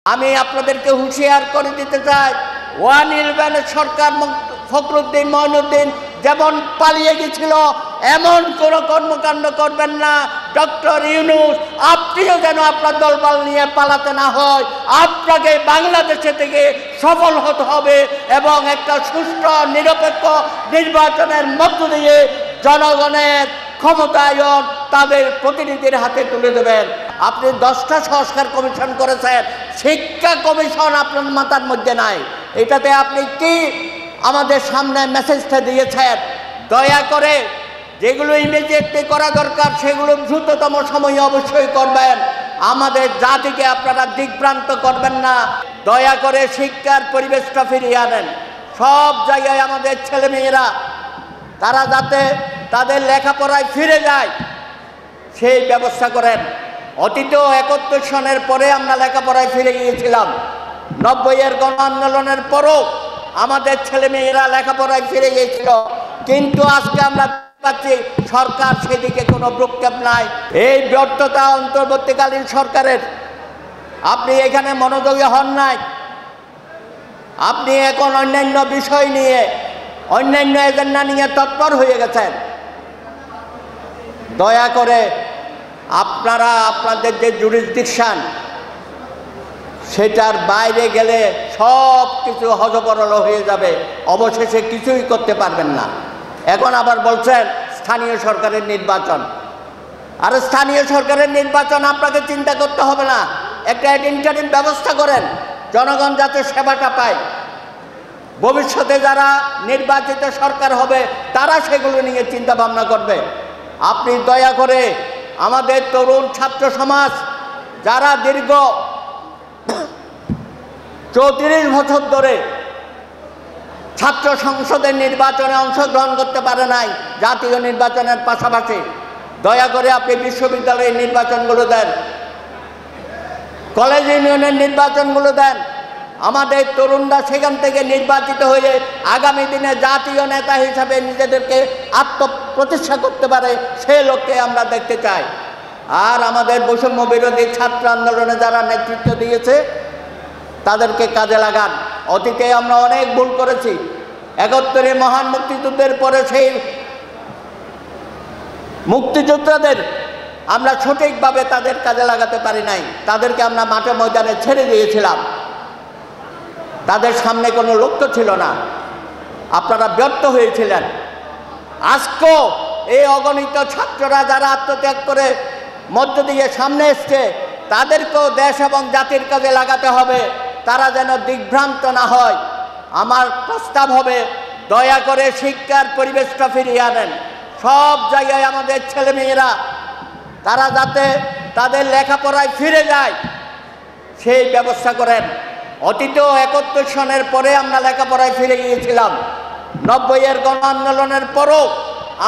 আমি আপনাদেরকে হুঁশিয়ার করে দিতে চাই, ওয়ান ইলেভেনের সরকার ফখরুদ্দিন মঈনুদ্দিন যেমন পালিয়ে গেছিল এমন কোনো কর্মকাণ্ড করবেন না। ডক্টর ইউনূস আপনিও যেন আপনার দলবল নিয়ে পালাতে না হয়। আপনাকে বাংলাদেশে থেকে সফল হতে হবে এবং একটা সুষ্ঠু নিরপেক্ষ নির্বাচনের মধ্য দিয়ে জনগণের ক্ষমতায়ন তাদের প্রতিনিধির হাতে তুলে দেবেন। আপনি 10টা সংস্কার কমিশন করেছেন, শিক্ষা কমিশন আপনার মাথার মধ্যে নাই। এটাতে আপনি কি আমাদের সামনে মেসেজটা দিয়েছেন? দয়া করে যেগুলো ইমিডিয়েটলি করা দরকার সেগুলো দ্রুততম সময়ে অবশ্যই করবেন। আমাদের জাতিকে আপনারা দিকভ্রান্ত করবেন না। দয়া করে শিক্ষার পরিবেশটা ফিরিয়ে আনেন। সব জায়গায় আমাদের ছেলেমেয়েরা তারা যাতে তাদের লেখাপড়ায় ফিরে যায় সেই ব্যবস্থা করেন। অতীতেও 71 সনের পরে আমরা লেখাপড়ায় ফিরে গিয়েছিলাম। 90-এর গণ আন্দোলনের পরও আমাদের ছেলেমেয়েরা লেখাপড়ায় ফিরে গিয়েছিল, কিন্তু আজকে আমরা পাচ্ছি সরকার সেদিকে কোনো ভ্রুক্ষেপ নাই। এই ব্যর্থতা অন্তর্বর্তীকালীন সরকারের। আপনি এখানে মনোযোগী হন নাই। আপনি এখন অন্যান্য বিষয় নিয়ে অন্যান্য এজেন্ডা নিয়ে তৎপর হয়ে গেছেন। দয়া করে আপনারা আপনাদের যে জুরিসডিকশন সেটার বাইরে গেলে সব কিছু হযবরল হয়ে যাবে, অবশেষে কিছুই করতে পারবেন না। এখন আবার বলছেন স্থানীয় সরকারের নির্বাচন। আর স্থানীয় সরকারের নির্বাচন আপনাকে চিন্তা করতে হবে না, একটা ইন্টারিম ব্যবস্থা করেন, জনগণ যাতে সেবাটা পায়। ভবিষ্যতে যারা নির্বাচিত সরকার হবে তারা সেগুলো নিয়ে চিন্তা ভাবনা করবে। আপনি দয়া করে আমাদের তরুণ ছাত্র সমাজ যারা দীর্ঘ 34 বছর ধরে ছাত্র সংসদের নির্বাচনে অংশগ্রহণ করতে পারে নাই, জাতীয় নির্বাচনের পাশাপাশি দয়া করে আপনি বিশ্ববিদ্যালয়ের নির্বাচনগুলো দেন, কলেজ ইউনিয়নের নির্বাচনগুলো দেন। আমাদের তরুণরা সেখান থেকে নির্বাচিত হয়ে আগামী দিনে জাতীয় নেতা হিসাবে নিজেদেরকে আত্মপ্রতিষ্ঠা করতে পারে, সেই লক্ষ্যে আমরা দেখতে চাই। আর আমাদের বৈষম্য বিরোধী ছাত্র আন্দোলনে যারা নেতৃত্ব দিয়েছে তাদেরকে কাজে লাগান। অতীতে আমরা অনেক ভুল করেছি। 71-এ মহান মুক্তিযুদ্ধের পরে সেই মুক্তিযোদ্ধাদের আমরা সঠিকভাবে তাদের কাজে লাগাতে পারি নাই। তাদেরকে আমরা মাঠে ময়দানে ছেড়ে দিয়েছিলাম, তাদের সামনে কোনো লক্ষ্য ছিল না। আপনারা ব্যর্থ হয়েছিলেন। আজকেও এই অগণিত ছাত্ররা যারা আত্মত্যাগ করে মধ্য দিয়ে সামনে এসছে তাদেরকেও দেশ এবং জাতির কাজে লাগাতে হবে, তারা যেন দিকভ্রান্ত না হয়। আমার প্রস্তাব হবে দয়া করে শিক্ষার পরিবেশটা ফিরিয়ে আনেন। সব জায়গায় আমাদের ছেলেমেয়েরা তারা যাতে তাদের লেখাপড়ায় ফিরে যায় সেই ব্যবস্থা করেন। অতীতেও 71 সনের পরে আমরা লেখাপড়ায় ফিরে গিয়েছিলাম। 90-এর গণ আন্দোলনের পরও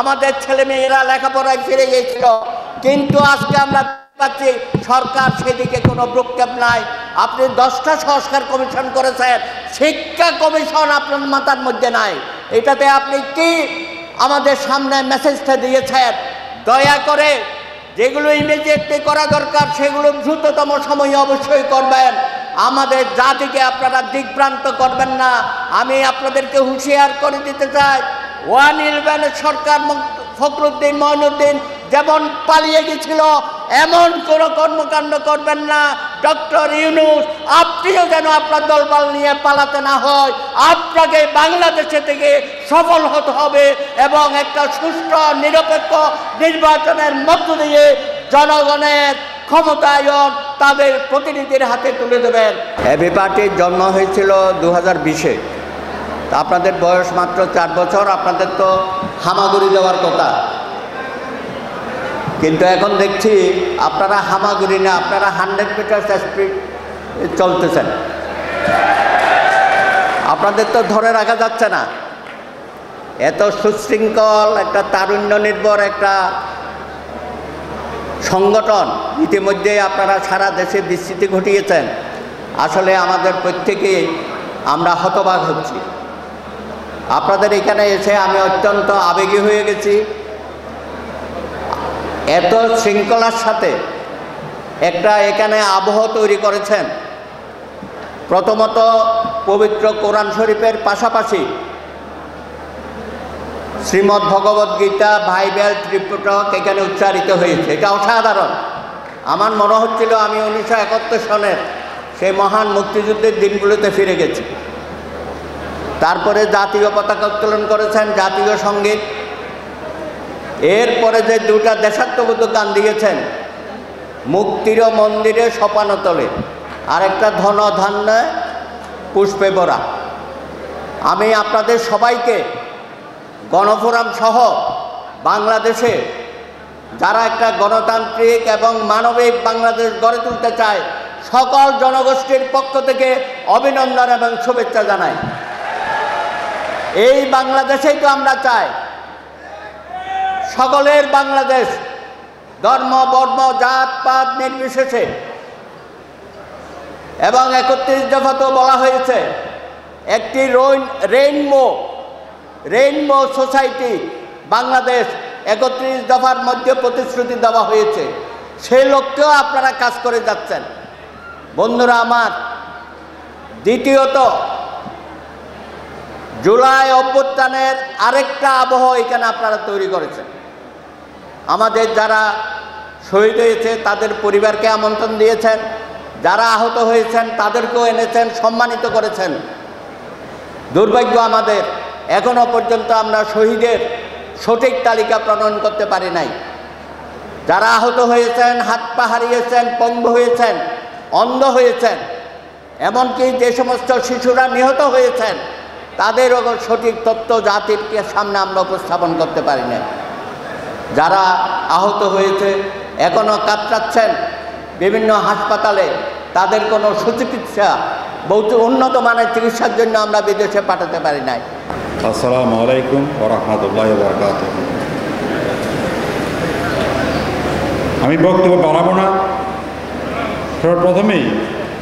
আমাদের ছেলেমেয়েরা লেখাপড়ায় ফিরে গিয়েছিল, কিন্তু আজকে আমরা পাচ্ছি সরকার সেদিকে কোনো ভ্রুক্ষেপ নাই। আপনি 10টা সংস্কার কমিশন করেছেন, শিক্ষা কমিশন আপনার মাথার মধ্যে নাই। এটাতে আপনি কি আমাদের সামনে মেসেজটা দিয়েছেন? দয়া করে যেগুলো ইমিডিয়েটলি করা দরকার সেগুলো দ্রুততম সময়ে অবশ্যই করবেন। আমাদের জাতিকে আপনারা দিকভ্রান্ত করবেন না। আমি আপনাদেরকে হুঁশিয়ার করে দিতে চাই, ওয়ান ইলেভেনের সরকার ফখরুদ্দিন মঈনুদ্দিন যেমন পালিয়ে গেছিল এমন কোনো কর্মকাণ্ড করবেন না। ডক্টর ইউনূস আপনিও যেন আপনার দলবল নিয়ে পালাতে না হয়। আপনাকে বাংলাদেশে থেকে সফল হতে হবে এবং একটা সুষ্ঠু নিরপেক্ষ নির্বাচনের মধ্য দিয়ে জনগণের ক্ষমতায়ন তাদের প্রতিনিধির হাতে তুলে দেবেন। এবি পার্টির জন্ম হয়েছিল 2020-এ। আপনাদের বয়স মাত্র 4 বছর, আপনাদের তো হামাগুড়ি দেওয়ার কথা, কিন্তু এখন দেখছি আপনারা হামাগুড়ি না, আপনারা 100 মিটার স্পিড চলতেছেন। আপনাদের তো ধরে রাখা যাচ্ছে না। এত সুশৃঙ্খল একটা তারুণ্য নির্ভর একটা সংগঠন ইতিমধ্যে আপনারা সারা দেশে বিস্তৃতি ঘটিয়েছেন। আসলে আমাদের প্রত্যেকেই আমরা হতবাক হচ্ছি। আপনাদের এখানে এসে আমি অত্যন্ত আবেগী হয়ে গেছি। এত শৃঙ্খলার সাথে একটা এখানে আবহ তৈরি করেছেন, প্রথমত পবিত্র কোরআন শরীফের পাশাপাশি শ্রীমদ্ ভগবদ গীতা, বাইবেল, ত্রিপিটক এখানে উচ্চারিত হয়েছে। এটা অসাধারণ। আমার মনে হচ্ছিল আমি 1971 সনের সেই মহান মুক্তিযুদ্ধের দিনগুলোতে ফিরে গেছি। তারপরে জাতীয় পতাকা উত্তোলন করেছেন, জাতীয় সঙ্গীত, এরপরে যে দুটা দেশাত্মবোধক গান দিয়েছেন, মুক্তির মন্দিরে সোপানতলে, আরেকটা ধন ধান্য পুষ্পে ভরা। আমি আপনাদের সবাইকে গণফোরাম সহ বাংলাদেশে যারা একটা গণতান্ত্রিক এবং মানবিক বাংলাদেশ গড়ে তুলতে চায় সকল জনগোষ্ঠীর পক্ষ থেকে অভিনন্দন এবং শুভেচ্ছা জানাই। এই বাংলাদেশেই তো আমরা চাই, সকলের বাংলাদেশ, ধর্ম বর্ণ জাত পাত নির্বিশেষে। এবং 31 দফাতেও বলা হয়েছে একটি রেইনবো সোসাইটি বাংলাদেশ 31 দফার মধ্যে প্রতিশ্রুতি দেওয়া হয়েছে। সেই লক্ষ্যেও আপনারা কাজ করে যাচ্ছেন। বন্ধুরা আমার, দ্বিতীয়ত জুলাই অভ্যুত্থানের আরেকটা আবহ এখানে আপনারা তৈরি করেছেন। আমাদের যারা শহীদ হয়েছে তাদের পরিবারকে আমন্ত্রণ দিয়েছেন, যারা আহত হয়েছেন তাদেরকেও এনেছেন, সম্মানিত করেছেন। দুর্ভাগ্য আমাদের, এখনো পর্যন্ত আমরা শহীদের সঠিক তালিকা প্রণয়ন করতে পারি নাই। যারা আহত হয়েছেন, হাত পা হারিয়েছেন, পঙ্গু হয়েছেন, অন্ধ হয়েছেন, এমনকি যে সমস্ত শিশুরা নিহত হয়েছেন তাদেরও সঠিক তথ্য জাতির সামনে আমরা উপস্থাপন করতে পারি না। যারা আহত হয়েছে এখনও কাতরাচ্ছেন বিভিন্ন হাসপাতালে, তাদের কোনো সুচিকিৎসা, বহুত উন্নত মানের চিকিৎসার জন্য আমরা বিদেশে পাঠাতে পারি নাই। আসসালামু আলাইকুম ওয়া রাহমাতুল্লাহি ওয়া বারাকাতুহু। আমি বক্তব্য বাড়াবো না। সর্বপ্রথমেই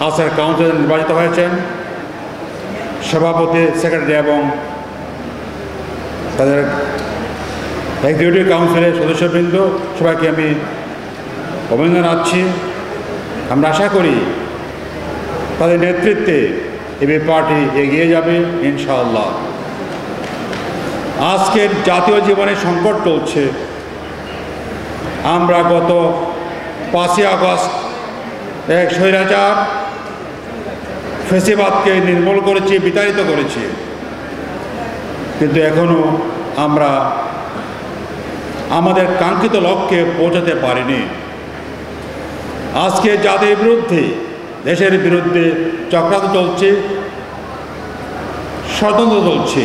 আজকের কাউন্সিলে নির্বাচিত হয়েছেন সভাপতি, সেক্রেটারি এবং তাদের এক্সিকিউটিভ কাউন্সিলের সদস্যবৃন্দ, সবাইকে আমি অভিনন্দন জানাচ্ছি। আমরা আশা করি তাদের নেতৃত্বে এবি পার্টি এগিয়ে যাবে ইনশাআল্লাহ। আজকের জাতীয় জীবনে সংকট চলছে। আমরা গত 5ই আগস্ট এক স্বৈরাচার ফ্যাসিবাদকে নির্মূল করেছি, বিতাড়িত করেছি, কিন্তু এখনও আমরা আমাদের কাঙ্ক্ষিত লক্ষ্যে পৌঁছাতে পারিনি। আজকে জাতির বিরুদ্ধে, দেশের বিরুদ্ধে চক্রান্ত চলছে, ষড়যন্ত্র চলছে।